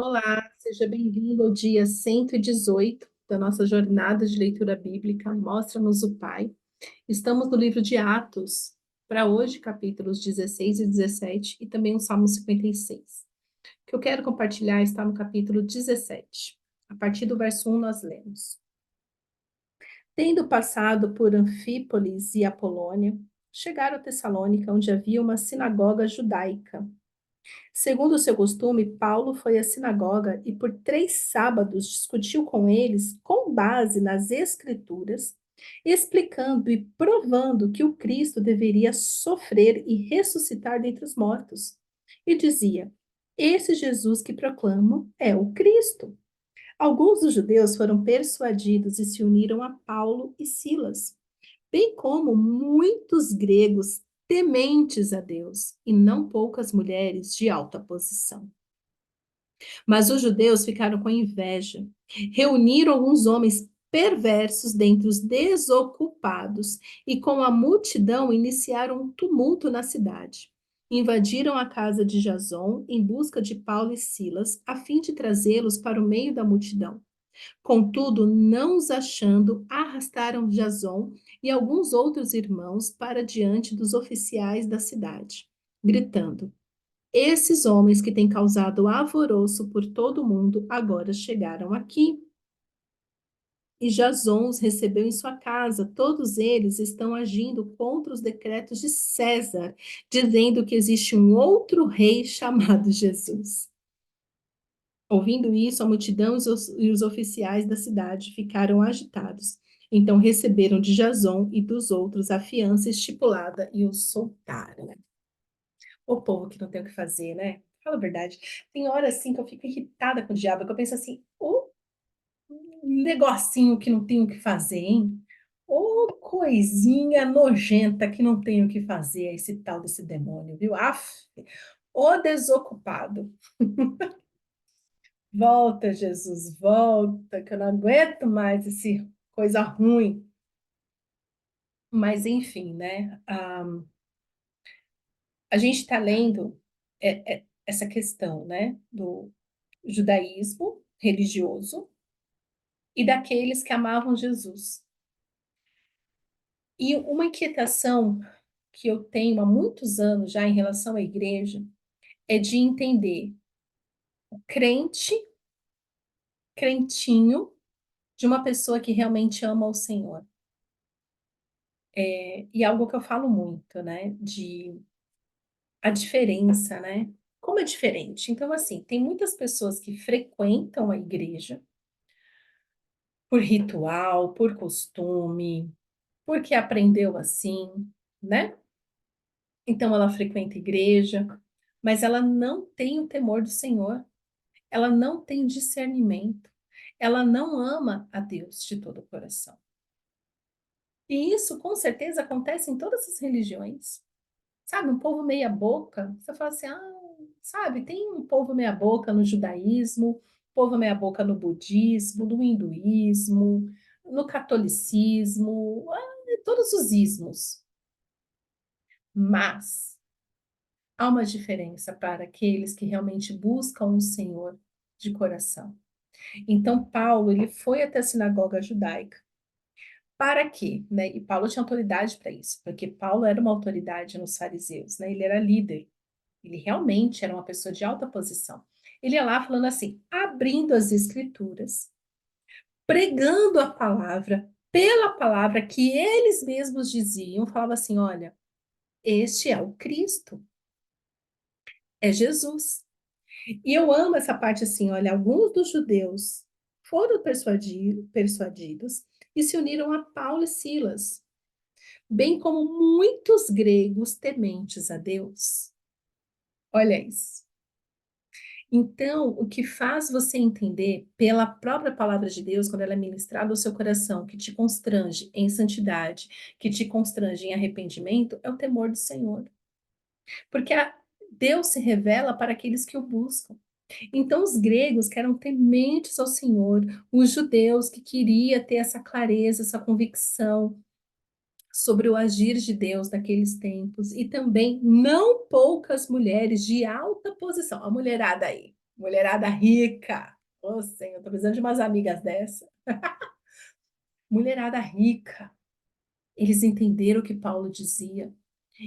Olá, seja bem-vindo ao dia 118 da nossa jornada de leitura bíblica. Mostra-nos o Pai. Estamos no livro de Atos, para hoje, capítulos 16 e 17, e também o Salmo 56. O que eu quero compartilhar está no capítulo 17. A partir do verso 1, nós lemos: Tendo passado por Anfípolis e Apolônia, chegaram a Tessalônica, onde havia uma sinagoga judaica. Segundo o seu costume, Paulo foi à sinagoga e por 3 sábados discutiu com eles com base nas Escrituras, explicando e provando que o Cristo deveria sofrer e ressuscitar dentre os mortos. E dizia: Esse Jesus que proclamo é o Cristo. Alguns dos judeus foram persuadidos e se uniram a Paulo e Silas, bem como muitos gregos tementes a Deus, e não poucas mulheres de alta posição. Mas os judeus ficaram com inveja, reuniram alguns homens perversos dentre os desocupados e com a multidão iniciaram um tumulto na cidade. Invadiram a casa de Jason em busca de Paulo e Silas, a fim de trazê-los para o meio da multidão. Contudo, não os achando, arrastaram Jason e alguns outros irmãos para diante dos oficiais da cidade, gritando: Esses homens que têm causado alvoroço por todo o mundo agora chegaram aqui. E Jason os recebeu em sua casa. Todos eles estão agindo contra os decretos de César, dizendo que existe um outro rei chamado Jesus. Ouvindo isso, a multidão e os oficiais da cidade ficaram agitados. Então receberam de Jason e dos outros a fiança estipulada e os soltaram. O povo que não tem o que fazer, né? Fala a verdade. Tem hora assim que eu fico irritada com o diabo, que eu penso assim, ô negocinho que não tem o que fazer, hein? Ô coisinha nojenta que não tem o que fazer, esse tal desse demônio, viu? Aff, ô desocupado. Volta, Jesus, volta, que eu não aguento mais esse coisa ruim. Mas, enfim, né? A gente está lendo essa questão, né? Do judaísmo religioso e daqueles que amavam Jesus. E uma inquietação que eu tenho há muitos anos já em relação à igreja é de entender o crente, crentinho, de uma pessoa que realmente ama o Senhor. E algo que eu falo muito, né? De a diferença, né? Como é diferente. Então, assim, tem muitas pessoas que frequentam a igreja por ritual, por costume, porque aprendeu assim, né? Então, ela frequenta a igreja, mas ela não tem o temor do Senhor, ela não tem discernimento, ela não ama a Deus de todo o coração. E isso, com certeza, acontece em todas as religiões. Sabe, um povo meia boca, você fala assim, sabe, tem um povo meia boca no judaísmo, povo meia boca no budismo, no hinduísmo, no catolicismo, todos os ismos. Mas há uma diferença para aqueles que realmente buscam o Senhor de coração. Então, Paulo, ele foi até a sinagoga judaica. Para quê? Né? E Paulo tinha autoridade para isso, porque Paulo era uma autoridade nos fariseus, né? Ele era líder. Ele realmente era uma pessoa de alta posição. Ele ia lá falando assim, abrindo as escrituras, pregando a palavra, pela palavra que eles mesmos diziam, falava assim: olha, este é o Cristo, é Jesus. E eu amo essa parte assim: olha, alguns dos judeus foram persuadidos e se uniram a Paulo e Silas, bem como muitos gregos tementes a Deus. Olha isso. Então, o que faz você entender pela própria palavra de Deus, quando ela é ministrada ao seu coração, que te constrange em santidade, que te constrange em arrependimento, é o temor do Senhor. Porque Deus se revela para aqueles que o buscam. Então, os gregos que eram tementes ao Senhor, os judeus que queria ter essa clareza, essa convicção sobre o agir de Deus naqueles tempos, e também não poucas mulheres de alta posição, a mulherada aí. Mulherada rica. Ô, Senhor, tô precisando de umas amigas dessa. Mulherada rica. Eles entenderam o que Paulo dizia.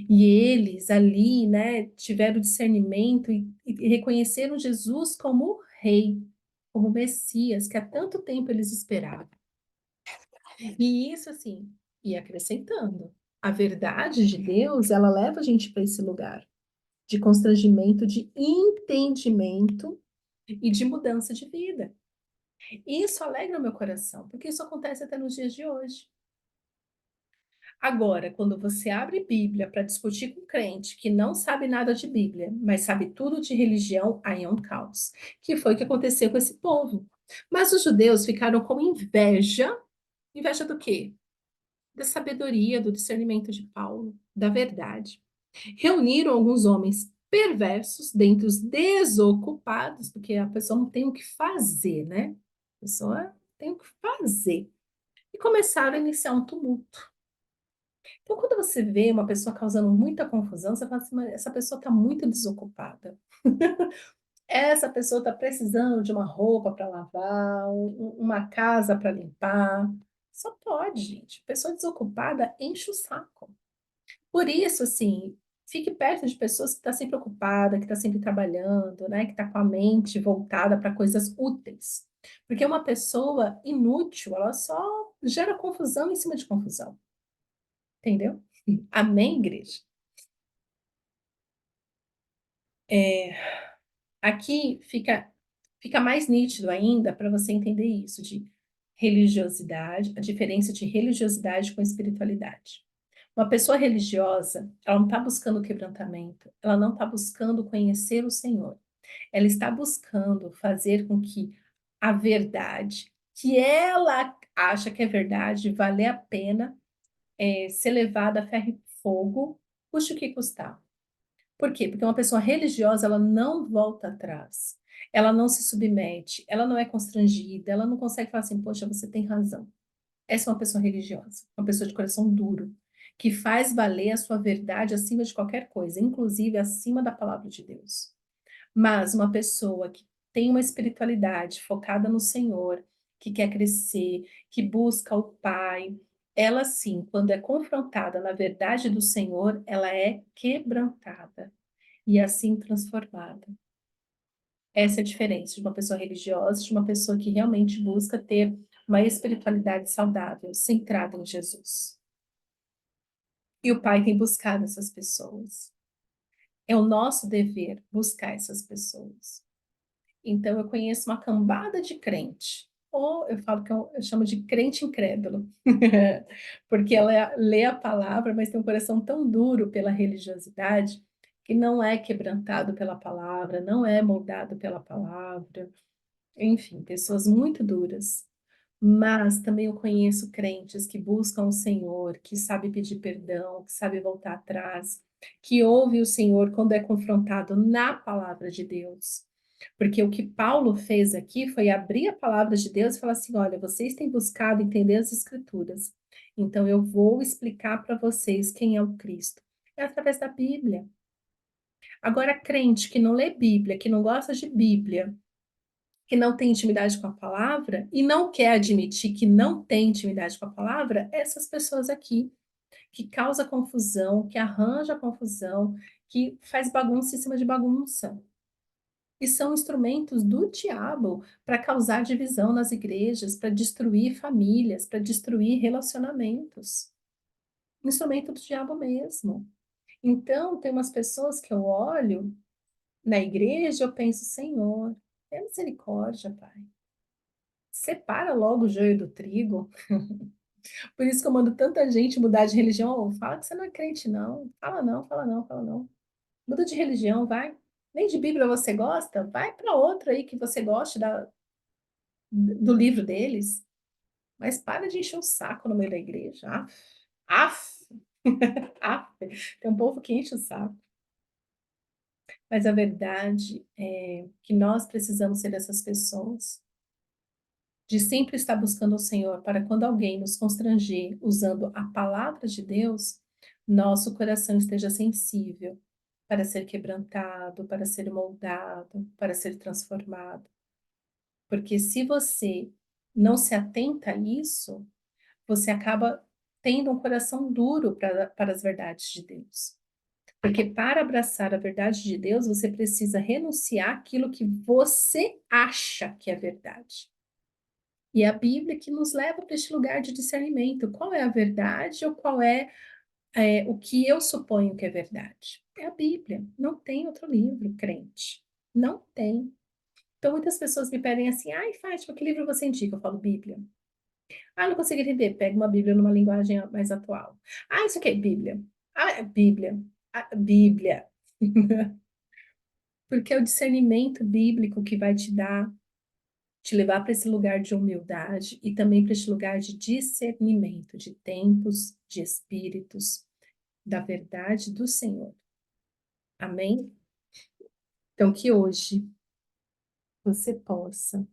E eles ali, né, tiveram discernimento e reconheceram Jesus como rei, como Messias, que há tanto tempo eles esperavam. E isso, assim, ia acrescentando. A verdade de Deus, ela leva a gente para esse lugar de constrangimento, de entendimento e de mudança de vida. E isso alegra o meu coração, porque isso acontece até nos dias de hoje. Agora, quando você abre Bíblia para discutir com crente que não sabe nada de Bíblia, mas sabe tudo de religião, aí é um caos. Que foi o que aconteceu com esse povo. Mas os judeus ficaram com inveja. Inveja do quê? Da sabedoria, do discernimento de Paulo, da verdade. Reuniram alguns homens perversos dentre os desocupados, porque a pessoa não tem o que fazer, né? A pessoa tem o que fazer. E começaram a iniciar um tumulto. Então, quando você vê uma pessoa causando muita confusão, você fala assim, mas essa pessoa está muito desocupada. Essa pessoa está precisando de uma roupa para lavar, uma casa para limpar. Só pode, gente. Pessoa desocupada enche o saco. Por isso, assim, fique perto de pessoas que estão sempre ocupada, que estão sempre trabalhando, né? Que está com a mente voltada para coisas úteis. Porque uma pessoa inútil, ela só gera confusão em cima de confusão. Entendeu? Amém, igreja? É, aqui fica mais nítido ainda para você entender isso de religiosidade, a diferença de religiosidade com espiritualidade. Uma pessoa religiosa, ela não está buscando quebrantamento, ela não está buscando conhecer o Senhor, ela está buscando fazer com que a verdade, que ela acha que é verdade, vale a pena ser levada a ferro e fogo, custe o que custar. Por quê? Porque uma pessoa religiosa, ela não volta atrás, ela não se submete, ela não é constrangida, ela não consegue falar assim, poxa, você tem razão. Essa é uma pessoa religiosa, uma pessoa de coração duro, que faz valer a sua verdade acima de qualquer coisa, inclusive acima da palavra de Deus. Mas uma pessoa que tem uma espiritualidade focada no Senhor, que quer crescer, que busca o Pai, ela sim, quando é confrontada na verdade do Senhor, ela é quebrantada e assim transformada. Essa é a diferença de uma pessoa religiosa, de uma pessoa que realmente busca ter uma espiritualidade saudável, centrada em Jesus. E o Pai tem buscado essas pessoas. É o nosso dever buscar essas pessoas. Então, eu conheço uma cambada de crente, ou eu falo que eu chamo de crente incrédulo, porque ela lê a palavra, mas tem um coração tão duro pela religiosidade, que não é quebrantado pela palavra, não é moldado pela palavra, enfim, pessoas muito duras. Mas também eu conheço crentes que buscam o Senhor, que sabe pedir perdão, que sabe voltar atrás, que ouve o Senhor quando é confrontado na palavra de Deus. Porque o que Paulo fez aqui foi abrir a palavra de Deus e falar assim: olha, vocês têm buscado entender as Escrituras, então eu vou explicar para vocês quem é o Cristo. É através da Bíblia. Agora, crente que não lê Bíblia, que não gosta de Bíblia, que não tem intimidade com a palavra e não quer admitir que não tem intimidade com a palavra, essas pessoas aqui, que causa confusão, que arranja confusão, que faz bagunça em cima de bagunça. E são instrumentos do diabo para causar divisão nas igrejas, para destruir famílias, para destruir relacionamentos. Instrumento do diabo mesmo. Então, tem umas pessoas que eu olho na igreja, eu penso, Senhor, é misericórdia, Pai. Separa logo o joio do trigo. Por isso que eu mando tanta gente mudar de religião. Oh, fala que você não é crente, não. Fala não, fala não, fala não. Muda de religião, vai. Nem de Bíblia você gosta? Vai para outra aí que você goste do livro deles. Mas para de encher o saco no meio da igreja. Af, af. Tem um povo que enche o saco. Mas a verdade é que nós precisamos ser essas pessoas de sempre estar buscando o Senhor, para quando alguém nos constranger usando a palavra de Deus, nosso coração esteja sensível para ser quebrantado, para ser moldado, para ser transformado. Porque se você não se atenta a isso, você acaba tendo um coração duro para as verdades de Deus. Porque para abraçar a verdade de Deus, você precisa renunciar àquilo que você acha que é verdade. E é a Bíblia que nos leva para este lugar de discernimento. Qual é a verdade ou qual é o que eu suponho que é verdade? É a Bíblia. Não tem outro livro, crente. Não tem. Então, muitas pessoas me pedem assim, ai, Fátima, que livro você indica? Eu falo Bíblia. Ah, não consigo entender. Pega uma Bíblia numa linguagem mais atual. Ah, isso aqui é Bíblia. Ah, é Bíblia. Ah, Bíblia. Porque é o discernimento bíblico que vai te levar para esse lugar de humildade e também para esse lugar de discernimento de tempos, de espíritos, da verdade do Senhor. Amém? Então, que hoje você possa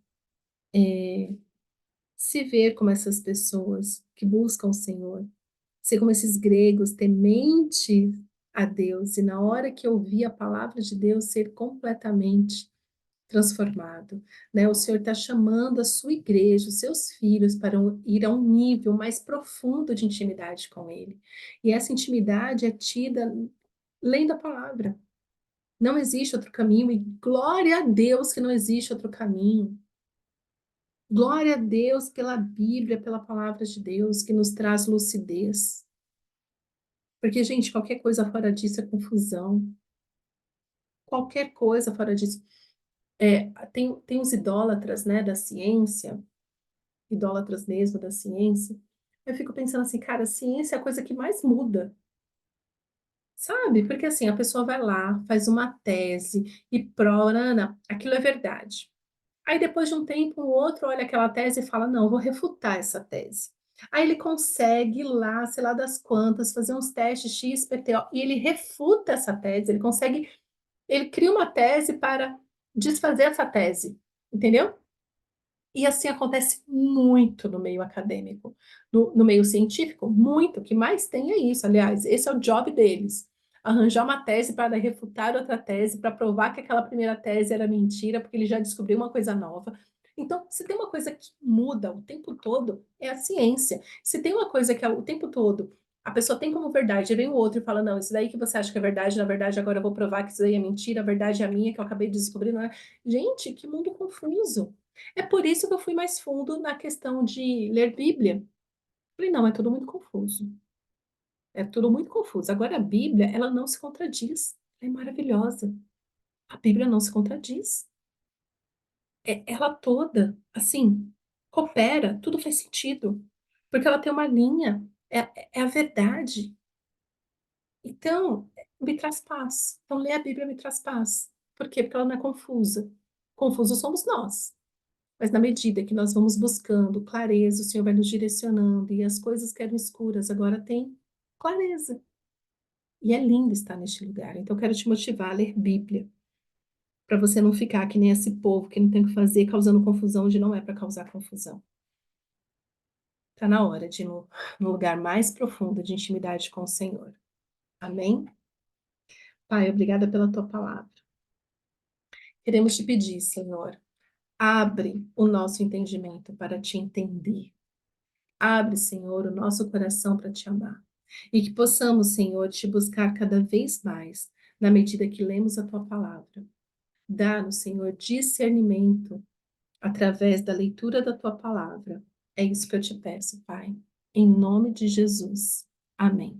se ver como essas pessoas que buscam o Senhor, ser como esses gregos temente a Deus, e na hora que ouvir a palavra de Deus, ser completamente transformado, né? O Senhor está chamando a sua igreja, os seus filhos, para ir a um nível mais profundo de intimidade com Ele. E essa intimidade é tida lendo a palavra. Não existe outro caminho, e glória a Deus que não existe outro caminho. Glória a Deus pela Bíblia, pela palavra de Deus, que nos traz lucidez. Porque, gente, qualquer coisa fora disso é confusão. Qualquer coisa fora disso. Tem os idólatras, né, da ciência, idólatras mesmo da ciência. Eu fico pensando assim, cara, a ciência é a coisa que mais muda, sabe? Porque assim, a pessoa vai lá, faz uma tese e prova, Ana, aquilo é verdade. Aí depois de um tempo, o outro olha aquela tese e fala, não, vou refutar essa tese. Aí ele consegue lá, sei lá das quantas, fazer uns testes X, PTO, e ele refuta essa tese, ele cria uma tese para desfazer essa tese, entendeu? E assim acontece muito no meio acadêmico, no meio científico, muito. O que mais tem é isso. Aliás, esse é o job deles. Arranjar uma tese para refutar outra tese, para provar que aquela primeira tese era mentira, porque ele já descobriu uma coisa nova. Então, se tem uma coisa que muda o tempo todo, é a ciência. Se tem uma coisa que é o tempo todo a pessoa tem como verdade, e vem o outro e fala: não, isso daí que você acha que é verdade, na verdade, agora eu vou provar que isso daí é mentira, a verdade é a minha, que eu acabei de descobrir, não é? Gente, que mundo confuso. É por isso que eu fui mais fundo na questão de ler Bíblia. Falei, não, é tudo muito confuso. É tudo muito confuso. Agora, a Bíblia, ela não se contradiz. Ela é maravilhosa. A Bíblia não se contradiz. Ela toda, assim, coopera, tudo faz sentido. Porque ela tem uma linha, é a verdade. Então, me traz paz. Então, ler a Bíblia me traz paz. Por quê? Porque ela não é confusa. Confusos somos nós. Mas na medida que nós vamos buscando clareza, o Senhor vai nos direcionando e as coisas que eram escuras agora têm clareza. E é lindo estar neste lugar. Então, eu quero te motivar a ler Bíblia, para você não ficar que nem esse povo que não tem o que fazer, causando confusão onde não é para causar confusão. Está na hora de ir no lugar mais profundo de intimidade com o Senhor. Amém? Pai, obrigada pela tua palavra. Queremos te pedir, Senhor, abre o nosso entendimento para te entender. Abre, Senhor, o nosso coração para te amar. E que possamos, Senhor, te buscar cada vez mais, na medida que lemos a tua palavra. Dá-nos, Senhor, discernimento através da leitura da tua palavra. É isso que eu te peço, Pai. Em nome de Jesus. Amém.